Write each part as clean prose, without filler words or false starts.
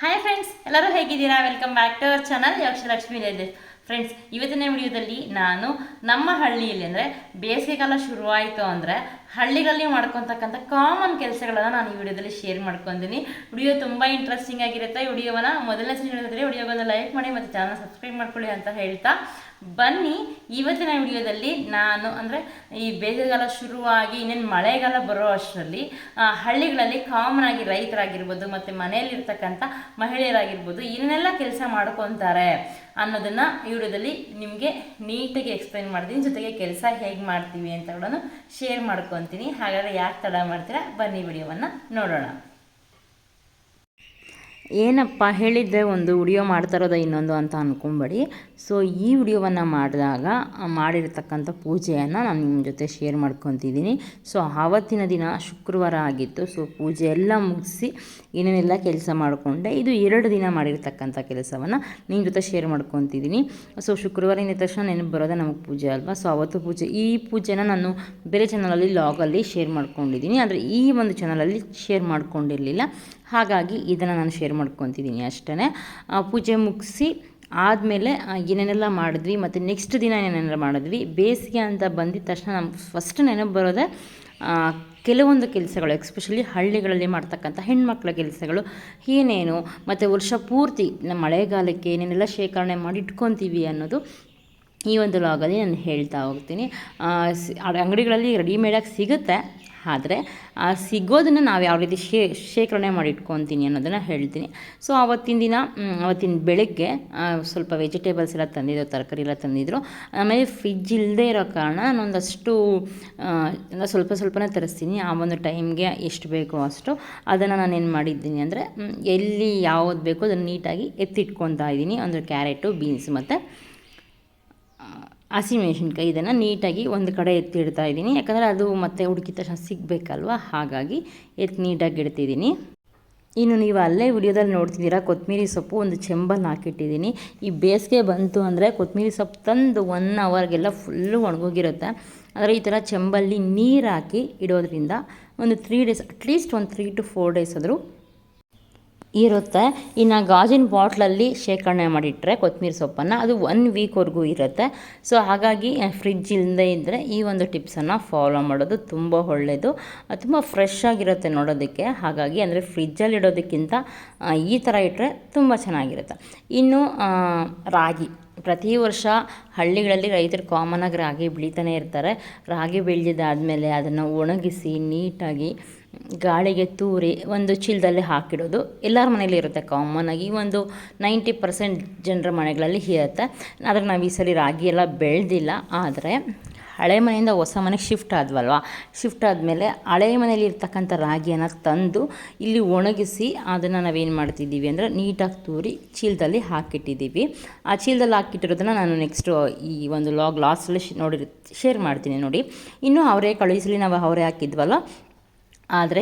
Hi friends, ಎಲ್ಲರೂ ಹೇಗಿದ್ದೀರಾ? Welcome back to our channel Yakshalakshmi ಇದೆ. ಫ್ರೆಂಡ್ಸ್, ಇವತ್ತಿನ ವಿಡಿಯೋದಲ್ಲಿ ನಾನು ನಮ್ಮ ಹಳ್ಳಿಯಲ್ಲಿ ಅಂದರೆ ಬೇಸಿಗೆಕಾಲ ಶುರುವಾಯಿತು ಅಂದರೆ ಹಳ್ಳಿಗಳಲ್ಲಿ ಮಾಡ್ಕೊತಕ್ಕಂಥ ಕಾಮನ್ ಕೆಲಸಗಳನ್ನು ನಾನು ಈ ವಿಡಿಯೋದಲ್ಲಿ ಶೇರ್ ಮಾಡ್ಕೊತೀನಿ. ವಿಡಿಯೋ ತುಂಬ ಇಂಟ್ರೆಸ್ಟಿಂಗ್ ಆಗಿರುತ್ತೆ. ವಿಡಿಯೋವನ್ನು ಮೊದಲನೇ ಸಲ ನೋಡಿದ್ರೆ ವಿಡಿಯೋಗೊಂದು ಲೈಕ್ ಮಾಡಿ ಮತ್ತು ಚಾನಲ್ ಸಬ್ಸ್ಕ್ರೈಬ್ ಮಾಡ್ಕೊಳ್ಳಿ ಅಂತ ಹೇಳ್ತಾ ಬನ್ನಿ. ಇವತ್ತಿನ ವಿಡಿಯೋದಲ್ಲಿ ನಾನು ಅಂದರೆ ಈ ಬೇಸಿಗೆಗಾಲ ಶುರುವಾಗಿ ಇನ್ನೇನು ಮಳೆಗಾಲ ಬರೋ ಅಷ್ಟರಲ್ಲಿ ಹಳ್ಳಿಗಳಲ್ಲಿ ಕಾಮನ್ ಆಗಿ ರೈತರಾಗಿರ್ಬೋದು ಮತ್ತು ಮನೆಯಲ್ಲಿರ್ತಕ್ಕಂಥ ಮಹಿಳೆಯರಾಗಿರ್ಬೋದು ಏನೆಲ್ಲ ಕೆಲಸ ಮಾಡ್ಕೊತಾರೆ ಅನ್ನೋದನ್ನು ಈ ವಿಡಿಯೋದಲ್ಲಿ ನಿಮಗೆ ನೀಟಾಗಿ ಎಕ್ಸ್ಪ್ಲೈನ್ ಮಾಡ್ತೀನಿ. ಜೊತೆಗೆ ಕೆಲಸ ಹೇಗೆ ಮಾಡ್ತೀವಿ ಅಂತ ಕೂಡ ಶೇರ್ ಮಾಡ್ಕೊತೀನಿ. ಹಾಗಾದರೆ ಯಾಕೆ ತಡ ಮಾಡ್ತೀರಾ, ಬನ್ನಿ ವಿಡಿಯೋವನ್ನು ನೋಡೋಣ. ಏನಪ್ಪ ಹೇಳಿದರೆ ಒಂದು ವಿಡಿಯೋ ಮಾಡ್ತಾ ಇರೋದು ಇನ್ನೊಂದು ಅಂತ ಅಂದ್ಕೊಂಬೇಡಿ. ಸೊ ಈ ವಿಡಿಯೋವನ್ನು ಮಾಡಿದಾಗ ಮಾಡಿರ್ತಕ್ಕಂಥ ಪೂಜೆಯನ್ನು ನಾನು ನಿಮ್ಮ ಜೊತೆ ಶೇರ್ ಮಾಡ್ಕೊತಿದ್ದೀನಿ. ಸೊ ಆವತ್ತಿನ ದಿನ ಶುಕ್ರವಾರ ಆಗಿತ್ತು. ಸೊ ಪೂಜೆ ಎಲ್ಲ ಮುಗಿಸಿ ಏನೇನೆಲ್ಲ ಕೆಲಸ ಮಾಡಿಕೊಂಡೆ. ಇದು 2 ದಿನ ಮಾಡಿರ್ತಕ್ಕಂಥ ಕೆಲಸವನ್ನು ನಿಮ್ಮ ಜೊತೆ ಶೇರ್ ಮಾಡ್ಕೊತಿದ್ದೀನಿ. ಸೊ ಶುಕ್ರವಾರ ಇಂದ ತಕ್ಷಣ ನೆನಪು ಬರೋದೇ ನಮಗೆ ಪೂಜೆ ಅಲ್ವಾ. ಸೊ ಅವತ್ತು ಪೂಜೆ, ಈ ಪೂಜೆನ ನಾನು ಬೇರೆ ಚಾನಲಲ್ಲಿ ಲಾಗಲ್ಲಿ ಶೇರ್ ಮಾಡ್ಕೊಂಡಿದ್ದೀನಿ, ಆದರೆ ಈ ಒಂದು ಚಾನಲಲ್ಲಿ ಶೇರ್ ಮಾಡ್ಕೊಂಡಿರಲಿಲ್ಲ. ಹಾಗಾಗಿ ಇದನ್ನು ನಾನು ಶೇರ್ ಮಾಡ್ಕೊತಿದ್ದೀನಿ ಅಷ್ಟೇ. ಪೂಜೆ ಮುಗಿಸಿ ಆದಮೇಲೆ ಏನೇನೆಲ್ಲ ಮಾಡಿದ್ವಿ ಮತ್ತು ನೆಕ್ಸ್ಟ್ ದಿನ ಏನೇನೆಲ್ಲ ಮಾಡಿದ್ವಿ. ಬೇಸಿಗೆ ಅಂತ ಬಂದಿದ್ದ ತಕ್ಷಣ ನಮ್ಗೆ ಫಸ್ಟ್ ನೆನಪು ಬರೋದೇ ಕೆಲವೊಂದು ಕೆಲಸಗಳು, ಎಕ್ಸ್ಪೆಷಲಿ ಹಳ್ಳಿಗಳಲ್ಲಿ ಮಾಡ್ತಕ್ಕಂಥ ಹೆಣ್ಮಕ್ಳ ಕೆಲಸಗಳು ಏನೇನು, ಮತ್ತು ವರ್ಷ ಪೂರ್ತಿ ನಮ್ಮ ಮಳೆಗಾಲಕ್ಕೆ ಏನೇನೆಲ್ಲ ಶೇಖರಣೆ ಮಾಡಿ ಇಟ್ಕೊತೀವಿ ಅನ್ನೋದು ಈ ಒಂದು ಲಾಗಲ್ಲಿ ನಾನು ಹೇಳ್ತಾ ಹೋಗ್ತೀನಿ. ಅಂಗಡಿಗಳಲ್ಲಿ ರೆಡಿಮೇಡಾಗಿ ಸಿಗುತ್ತೆ, ಆದರೆ ಸಿಗೋದನ್ನು ನಾವು ಯಾವ ರೀತಿ ಶೇಖರಣೆ ಮಾಡಿ ಇಟ್ಕೊತೀನಿ ಅನ್ನೋದನ್ನು ಹೇಳ್ತೀನಿ. ಸೊ ಅವತ್ತಿನ ಬೆಳಗ್ಗೆ ಸ್ವಲ್ಪ ವೆಜಿಟೇಬಲ್ಸ್ ಎಲ್ಲ ತಂದಿದ್ರು, ತರಕಾರಿ ಎಲ್ಲ ತಂದಿದ್ರು. ಆಮೇಲೆ ಫ್ರಿಜ್ ಇಲ್ಲದೆ ಇರೋ ಕಾರಣ ನಾನೊಂದಷ್ಟು ಸ್ವಲ್ಪನೇ ತರಿಸ್ತೀನಿ. ಆ ಒಂದು ಟೈಮ್ಗೆ ಎಷ್ಟು ಬೇಕೋ ಅಷ್ಟು ಅದನ್ನು ನಾನೇನು ಮಾಡಿದ್ದೀನಿ ಅಂದರೆ ಎಲ್ಲಿ ಯಾವುದು ಬೇಕೋ ಅದನ್ನು ನೀಟಾಗಿ ಎತ್ತಿಟ್ಕೊತಾ ಇದ್ದೀನಿ. ಒಂದು ಕ್ಯಾರೆಟು, ಬೀನ್ಸ್ ಮತ್ತು ಹಸಿಮೆಣಸಿನ್ಕಾಯಿ ಇದನ್ನು ನೀಟಾಗಿ ಒಂದು ಕಡೆ ಎತ್ತಿಡ್ತಾ ಇದ್ದೀನಿ. ಯಾಕಂದರೆ ಅದು ಮತ್ತೆ ಹುಡುಕಿದ ತಕ್ಷಣ ಸಿಗಬೇಕಲ್ವ, ಹಾಗಾಗಿ ನೀಟಾಗಿ ಇಡ್ತಿದ್ದೀನಿ. ಇನ್ನು ನೀವು ಅಲ್ಲೇ ವಿಡಿಯೋದಲ್ಲಿ ನೋಡ್ತಿದ್ದೀರಾ, ಕೊತ್ತಂಬರಿ ಸೊಪ್ಪು ಒಂದು ಚೆಂಬಲ್ಲಿ ಹಾಕಿಟ್ಟಿದ್ದೀನಿ. ಈ ಬೇಸಿಗೆ ಬಂತು ಅಂದರೆ ಕೊತ್ತಂಬರಿ ಸೊಪ್ಪು ತಂದು 1 ಅವರ್ಗೆಲ್ಲ ಫುಲ್ಲು ಒಣಗೋಗಿರುತ್ತೆ. ಆದರೆ ಈ ಥರ ಚೆಂಬಲ್ಲಿ ನೀರು ಹಾಕಿ ಇಡೋದ್ರಿಂದ ಒಂದು 3 ಡೇಸ್, ಅಟ್ಲೀಸ್ಟ್ ಒಂದು 3 to 4 ಡೇಸ್ ಆದರೂ ಇರುತ್ತೆ. ಇನ್ನು ಗಾಜಿನ ಬಾಟ್ಲಲ್ಲಿ ಶೇಖರಣೆ ಮಾಡಿಟ್ರೆ ಕೊತ್ತಂಬರಿ ಸೊಪ್ಪನ್ನು ಅದು 1 ವೀಕ್ವರೆಗೂ ಇರುತ್ತೆ. ಸೊ ಹಾಗಾಗಿ ಫ್ರಿಜ್ ಇಲ್ಲದೆ ಇದ್ದರೆ ಈ ಒಂದು ಟಿಪ್ಸನ್ನು ಫಾಲೋ ಮಾಡೋದು ತುಂಬ ಒಳ್ಳೆಯದು. ತುಂಬ ಫ್ರೆಶ್ ಆಗಿರುತ್ತೆ ನೋಡೋದಕ್ಕೆ. ಹಾಗಾಗಿ ಅಂದರೆ ಫ್ರಿಜ್ಜಲ್ಲಿ ಇಡೋದಕ್ಕಿಂತ ಈ ಥರ ಇಟ್ಟರೆ ತುಂಬ ಚೆನ್ನಾಗಿರುತ್ತೆ. ಇನ್ನು ರಾಗಿ, ಪ್ರತಿ ವರ್ಷ ಹಳ್ಳಿಗಳಲ್ಲಿ ರೈತರು ಕಾಮನಾಗಿ ರಾಗಿ ಬೆಳೀತಾನೆ ಇರ್ತಾರೆ. ರಾಗಿ ಬೆಳೆದಿದ್ದಾದಮೇಲೆ ಅದನ್ನು ಒಣಗಿಸಿ ನೀಟಾಗಿ ಗಾಳಿಗೆ ತೂರಿ ಒಂದು ಚೀಲದಲ್ಲಿ ಹಾಕಿಡೋದು ಎಲ್ಲರ ಮನೇಲಿ ಇರುತ್ತೆ. ಕಾಮನ್ನಾಗಿ ಒಂದು 90% ಜನರ ಮನೆಗಳಲ್ಲಿ ಇರುತ್ತೆ. ಆದರೆ ನಾವು ಈ ಸಲ ರಾಗಿ ಎಲ್ಲ ಬೆಳೆದಿಲ್ಲ. ಆದರೆ ಹಳೆ ಮನೆಯಿಂದ ಹೊಸ ಮನೆಗೆ ಶಿಫ್ಟ್ ಆದಮೇಲೆ ಹಳೆ ಮನೇಲಿ ಇರ್ತಕ್ಕಂಥ ರಾಗಿಯನ್ನು ತಂದು ಇಲ್ಲಿ ಒಣಗಿಸಿ ಅದನ್ನು ನಾವೇನು ಮಾಡ್ತಿದ್ದೀವಿ ಅಂದರೆ ನೀಟಾಗಿ ತೂರಿ ಚೀಲದಲ್ಲಿ ಹಾಕಿಟ್ಟಿದ್ದೀವಿ. ಆ ಚೀಲದಲ್ಲಿ ಹಾಕಿಟ್ಟಿರೋದನ್ನು ನಾನು ನೆಕ್ಸ್ಟು ಈ ಒಂದು ಲಾಸ್ಟಲ್ಲಿ ಶೇರ್ ಮಾಡ್ತೀನಿ ನೋಡಿ. ಇನ್ನು ಅವರೆಕಾಳು, ಈ ಸಲ ನಾವು ಅವರೆ ಹಾಕಿದ್ವಲ್ಲ, ಆದರೆ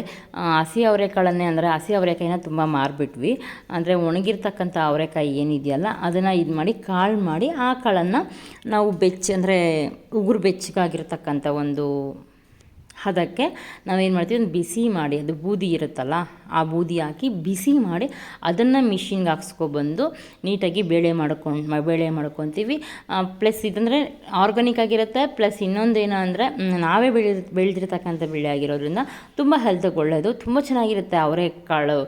ಹಸಿ ಅವರೆಕಾಳನ್ನೇ, ಅಂದರೆ ಹಸಿ ಅವರೆಕಾಯಿನ ತುಂಬ ಮಾರಿಬಿಟ್ವಿ. ಅಂದರೆ ಒಣಗಿರ್ತಕ್ಕಂಥ ಅವರೆಕಾಯಿ ಏನಿದೆಯಲ್ಲ ಅದನ್ನು ಇದು ಮಾಡಿ ಕಾಳು ಮಾಡಿ ಆ ಕಾಳನ್ನು ನಾವು ಅಂದರೆ ಉಗುರು ಬೆಚ್ಚಗಾಗಿರ್ತಕ್ಕಂಥ ಒಂದು ಅದಕ್ಕೆ ನಾವೇನು ಮಾಡ್ತೀವಿ, ಒಂದು ಬಿಸಿ ಮಾಡಿ, ಅದು ಬೂದಿ ಇರುತ್ತಲ್ಲ ಆ ಬೂದಿ ಹಾಕಿ ಬಿಸಿ ಮಾಡಿ ಅದನ್ನು ಮಿಷಿನ್ಗೆ ಹಾಕ್ಸ್ಕೊಬಂದು ನೀಟಾಗಿ ಬೇಳೆ ಮಾಡ್ಕೊತೀವಿ. ಪ್ಲಸ್ ಇದಂದರೆ ಆರ್ಗಾನಿಕ್ ಆಗಿರುತ್ತೆ. ಪ್ಲಸ್ ಇನ್ನೊಂದೇನು ಅಂದರೆ ನಾವೇ ಬೆಳೆದಿರ್ತಕ್ಕಂಥ ಬೆಳೆ ಆಗಿರೋದ್ರಿಂದ ತುಂಬ ಹೆಲ್ತ್ಗೆ ಒಳ್ಳೆಯದು, ತುಂಬ ಚೆನ್ನಾಗಿರುತ್ತೆ. ಅವರೆಕಾಳು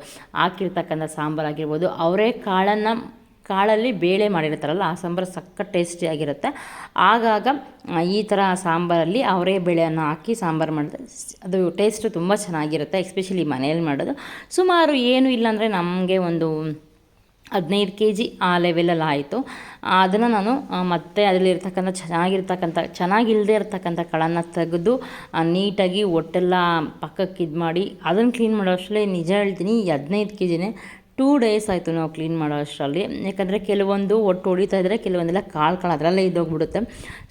ಹಾಕಿರ್ತಕ್ಕಂಥ ಸಾಂಬಾರು ಆಗಿರ್ಬೋದು, ಕಾಳಲ್ಲಿ ಬೇಳೆ ಮಾಡಿರ್ತಾರಲ್ಲ ಆ ಸಾಂಬಾರು ಸಖತ್ ಟೇಸ್ಟಿಯಾಗಿರುತ್ತೆ. ಆಗಾಗ ಈ ಥರ ಸಾಂಬಾರಲ್ಲಿ ಅವರೇ ಬೇಳೆಯನ್ನು ಹಾಕಿ ಸಾಂಬಾರು ಮಾಡಿದ್ರೆ ಅದು ಟೇಸ್ಟು ತುಂಬ ಚೆನ್ನಾಗಿರುತ್ತೆ. ಎಸ್ಪೆಷಲಿ ಮನೆಯಲ್ಲಿ ಮಾಡೋದು. ಸುಮಾರು ಏನೂ ಇಲ್ಲಾಂದರೆ ನಮಗೆ ಒಂದು 15 kg ಆ ಲೆವೆಲಲ್ಲಿ ಆಯಿತು. ಅದನ್ನು ನಾನು ಮತ್ತೆ ಅದರಲ್ಲಿರ್ತಕ್ಕಂಥ ಚೆನ್ನಾಗಿಲ್ಲದೆ ಇರ್ತಕ್ಕಂಥ ಕಾಳನ್ನು ತೆಗೆದು ನೀಟಾಗಿ ಒಟ್ಟೆಲ್ಲ ಪಕ್ಕಕ್ಕೆ ಇದು ಮಾಡಿ ಅದನ್ನು ಕ್ಲೀನ್ ಮಾಡೋ ಅಷ್ಟರಲ್ಲಿ ನಿಜ ಹೇಳ್ತೀನಿ 15 kgನೇ 2 days ಆಯಿತು ನಾವು ಕ್ಲೀನ್ ಮಾಡೋ ಅಷ್ಟರಲ್ಲಿ. ಯಾಕಂದರೆ ಕೆಲವೊಂದು ಒಟ್ಟು ಹೊಡಿತಾ ಇದ್ದರೆ ಕೆಲವೊಂದೆಲ್ಲ ಕಾಳು ಅದರಲ್ಲೇ ಇದ್ದೋಗ್ಬಿಡುತ್ತೆ.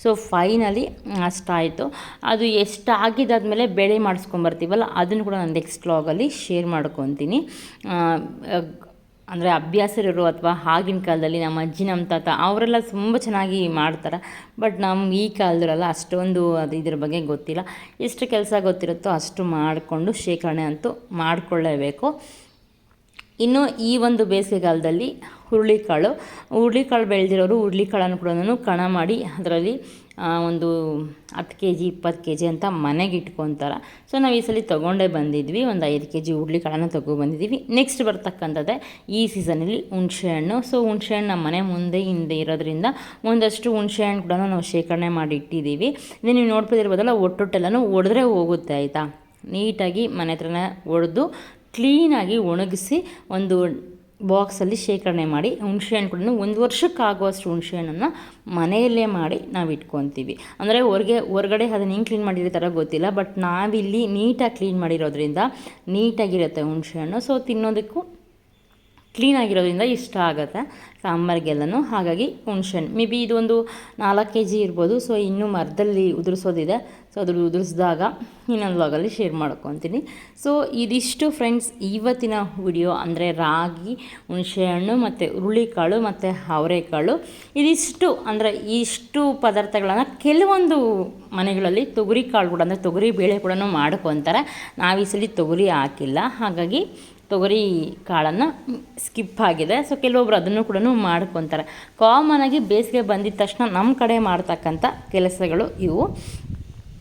So finally ಅಷ್ಟಾಯಿತು. ಅದು ಎಷ್ಟು ಆಗಿದ್ದಾದಮೇಲೆ ಬೇಳೆ ಮಾಡಿಸ್ಕೊಂಬರ್ತೀವಲ್ಲ ಅದನ್ನು ಕೂಡ ನಾನು ನೆಕ್ಸ್ಟ್ ವ್ಲಾಗಲ್ಲಿ ಶೇರ್ ಮಾಡ್ಕೊತೀನಿ. ಅಂದರೆ ಅಭ್ಯಾಸರಿರೋ ಅಥವಾ ಆಗಿನ ಕಾಲದಲ್ಲಿ ನಮ್ಮ ಅಜ್ಜಿ, ನಮ್ಮ ತಾತ ಅವರೆಲ್ಲ ತುಂಬ ಚೆನ್ನಾಗಿ ಮಾಡ್ತಾರೆ. ಬಟ್ ನಮ್ಗೆ ಈ ಕಾಲದವರೆಲ್ಲ ಅಷ್ಟೊಂದು ಇದ್ರ ಬಗ್ಗೆ ಗೊತ್ತಿಲ್ಲ. ಎಷ್ಟು ಕೆಲಸ ಗೊತ್ತಿರುತ್ತೋ ಅಷ್ಟು ಮಾಡಿಕೊಂಡು ಶೇಖರಣೆ ಅಂತೂ ಮಾಡಿಕೊಳ್ಳೇಬೇಕು. ಇನ್ನು ಈ ಒಂದು ಬೇಸಿಗೆಗಾಲದಲ್ಲಿ ಹುರುಳಿಕಾಳು ಬೆಳೆದಿರೋರು ಹುರುಳಿಕಾಳನ್ನು ಕೂಡ ಕಣ ಮಾಡಿ ಅದರಲ್ಲಿ ಒಂದು 10 kg 20 kg ಅಂತ ಮನೆಗೆ ಇಟ್ಕೊತಾರೆ. ಸೊ ನಾವು ಈ ಸಲ ತೊಗೊಂಡೇ ಬಂದಿದ್ವಿ, ಒಂದು 5 kg ಹುರುಳಿಕಾಳನ್ನು ತೊಗೊಬಂದಿದ್ದೀವಿ. ನೆಕ್ಸ್ಟ್ ಬರ್ತಕ್ಕಂಥದ್ದೇ ಈ ಸೀಸನಲ್ಲಿ ಹುಣಸೆಹಣ್ಣು. ಸೊ ಹುಣಸೆಹಣ್ಣು ನಮ್ಮ ಮನೆ ಮುಂದೆ ಹಿಂದೆ ಇರೋದ್ರಿಂದ ಒಂದಷ್ಟು ಹುಣಸೆಹಣ್ಣು ಕೂಡ ನಾವು ಶೇಖರಣೆ ಮಾಡಿ ಇಟ್ಟಿದ್ದೀವಿ. ಇದು ನೀವು ನೋಡ್ಬೋದಿರ್ಬೋದಲ್ಲ, ಒಟ್ಟೊಟ್ಟೆಲ್ಲನೂ ಒಡೆದ್ರೆ ಹೋಗುತ್ತೆ ಆಯಿತಾ. ನೀಟಾಗಿ ಮನೆ ಹತ್ರನೇ ಒಡೆದು ಕ್ಲೀನಾಗಿ ಒಣಗಿಸಿ ಒಂದು ಬಾಕ್ಸಲ್ಲಿ ಶೇಖರಣೆ ಮಾಡಿ ಹುಣಸೆಹಣ್ಣು ಕೂಡ 1 ವರ್ಷಕ್ಕಾಗುವಷ್ಟು ಹುಣಸೆಹಣ್ಣನ್ನು ಮನೆಯಲ್ಲೇ ಮಾಡಿ ನಾವು ಇಟ್ಕೊತೀವಿ. ಅಂದರೆ ಹೊರಗಡೆ ಅದನ್ನು ಹೆಂಗೆ ಕ್ಲೀನ್ ಮಾಡಿರ್ತಾರೋ ಗೊತ್ತಿಲ್ಲ, ಬಟ್ ನಾವಿಲ್ಲಿ ನೀಟಾಗಿ ಕ್ಲೀನ್ ಮಾಡಿರೋದ್ರಿಂದ ನೀಟಾಗಿರುತ್ತೆ ಹುಣಸೆಹಣ್ಣು. ಸೊ ತಿನ್ನೋದಕ್ಕೂ ಕ್ಲೀನಾಗಿರೋದ್ರಿಂದ ಇಷ್ಟ ಆಗುತ್ತೆ ಸಾಂಬಾರಿಗೆಲ್ಲನೂ. ಹಾಗಾಗಿ ಹುಣಸೆಹಣ್ಣು ಮೇ ಬಿ ಇದೊಂದು 4 kg ಇರ್ಬೋದು. ಸೊ ಇನ್ನೂ ಮರದಲ್ಲಿ ಉದುರಿಸೋದಿದೆ. ಸೊ ಅದ್ರ ಉದುರಿಸಿದಾಗ ಇನ್ನೊಂದು ವ್ಲಾಗಲ್ಲಿ ಶೇರ್ ಮಾಡ್ಕೊತೀನಿ. ಸೊ ಇದಿಷ್ಟು ಫ್ರೆಂಡ್ಸ್ ಇವತ್ತಿನ ವಿಡಿಯೋ. ಅಂದರೆ ರಾಗಿ, ಹುಣಸೆಹಣ್ಣು ಮತ್ತು ಹುರುಳಿಕಾಳು ಮತ್ತು ಅವರೆಕಾಳು ಇದಿಷ್ಟು, ಅಂದರೆ ಇಷ್ಟು ಪದಾರ್ಥಗಳನ್ನು ಕೆಲವೊಂದು ಮನೆಗಳಲ್ಲಿ ತೊಗರಿ ಕಾಳು ಕೂಡ, ಅಂದರೆ ತೊಗರಿ ಬೇಳೆ ಕೂಡ ಮಾಡ್ಕೊತಾರೆ. ನಾವು ಈ ಸಲ ತೊಗರಿ ಹಾಕಿಲ್ಲ, ಹಾಗಾಗಿ ತೊಗರಿ ಕಾಳನ್ನು ಸ್ಕಿಪ್ ಆಗಿದೆ. ಸೊ ಕೆಲವೊಬ್ರು ಅದನ್ನು ಕೂಡ ಮಾಡ್ಕೊತಾರೆ. ಕಾಮನಾಗಿ ಬೇಸಿಗೆ ಬಂದಿದ್ದ ತಕ್ಷಣ ನಮ್ಮ ಕಡೆ ಮಾಡ್ತಕ್ಕಂಥ ಕೆಲಸಗಳು ಇವು.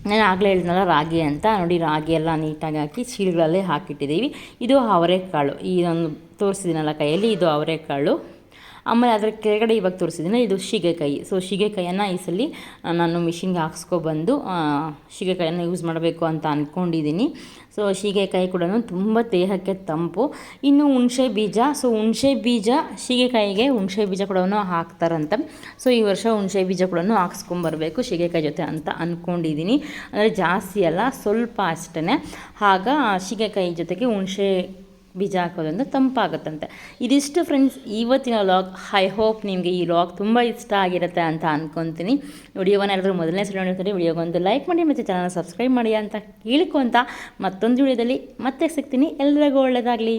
ನಾನು ಆಗಲೇ ಹೇಳಿದ್ನಲ್ಲ ರಾಗಿ ಅಂತ, ನೋಡಿ ರಾಗಿ ಎಲ್ಲ ನೀಟಾಗಿ ಹಾಕಿ ಚೀಲಗಳಲ್ಲೇ ಹಾಕಿಟ್ಟಿದ್ದೀವಿ. ಇದು ಅವರೆಕಾಳು, ಇದೊಂದು ತೋರಿಸಿದ್ದೀನಲ್ಲ ಕೈಯಲ್ಲಿ, ಇದು ಅವರೆಕಾಳು. ಆಮೇಲೆ ಅದರ ಕೆಳಗಡೆ ಇವಾಗ ತೋರಿಸಿದ್ದೀನಿ ಇದು ಸೀಗೆಕಾಯಿ. ಸೊ ಸೀಗೆಕಾಯನ್ನು ಈ ಸಲ ನಾನು ಮಿಷಿನ್ಗೆ ಹಾಕ್ಸ್ಕೊಬಂದು ಸೀಗೆಕಾಯನ್ನು ಯೂಸ್ ಮಾಡಬೇಕು ಅಂತ ಅಂದ್ಕೊಂಡಿದ್ದೀನಿ. ಸೊ ಸೀಗೆಕಾಯಿ ಕೂಡ ತುಂಬ ದೇಹಕ್ಕೆ ತಂಪು. ಇನ್ನು ಹುಣಸೆ ಬೀಜ, ಸೊ ಹುಣಸೆ ಬೀಜ ಸೀಗೆಕಾಯಿಗೆ ಹುಣಸೆ ಬೀಜ ಕೂಡ ಹಾಕ್ತಾರಂತೆ. ಸೊ ಈ ವರ್ಷ ಹುಣಸೆ ಬೀಜ ಕೂಡ ಹಾಕ್ಸ್ಕೊಂಬರ್ಬೇಕು ಸೀಗೆಕಾಯಿ ಜೊತೆ ಅಂತ ಅಂದ್ಕೊಂಡಿದ್ದೀನಿ. ಅಂದರೆ ಜಾಸ್ತಿ ಅಲ್ಲ, ಸ್ವಲ್ಪ ಅಷ್ಟೇ. ಆಗ ಸೀಗೆಕಾಯಿ ಜೊತೆಗೆ ಹುಣಸೆ ಬೀಜ ಹಾಕೋದ್ರಿಂದ ತಂಪಾಗುತ್ತಂತೆ. ಇದಿಷ್ಟು ಫ್ರೆಂಡ್ಸ್ ಇವತ್ತಿನ ವ್ಲಾಗ್. ಐ ಹೋಪ್ ನಿಮಗೆ ಈ ವ್ಲಾಗ್ ತುಂಬ ಇಷ್ಟ ಆಗಿರುತ್ತೆ ಅಂತ ಅಂದ್ಕೊತೀನಿ. ವಿಡಿಯೋವನ್ನು ಎಲ್ಲರೂ ಮೊದಲನೇ ಸಲ ನೋಡ್ತಾರೆ, ವಿಡಿಯೋಗೊಂದು ಲೈಕ್ ಮಾಡಿ ಮತ್ತು ಚಾನಲ್ನ ಸಬ್ಸ್ಕ್ರೈಬ್ ಮಾಡಿ ಅಂತ ಕೇಳ್ಕೊತ ಮತ್ತೊಂದು ವಿಡಿಯೋದಲ್ಲಿ ಮತ್ತೆ ಸಿಗ್ತೀನಿ. ಎಲ್ಲರಿಗೂ ಒಳ್ಳೆಯದಾಗಲಿ.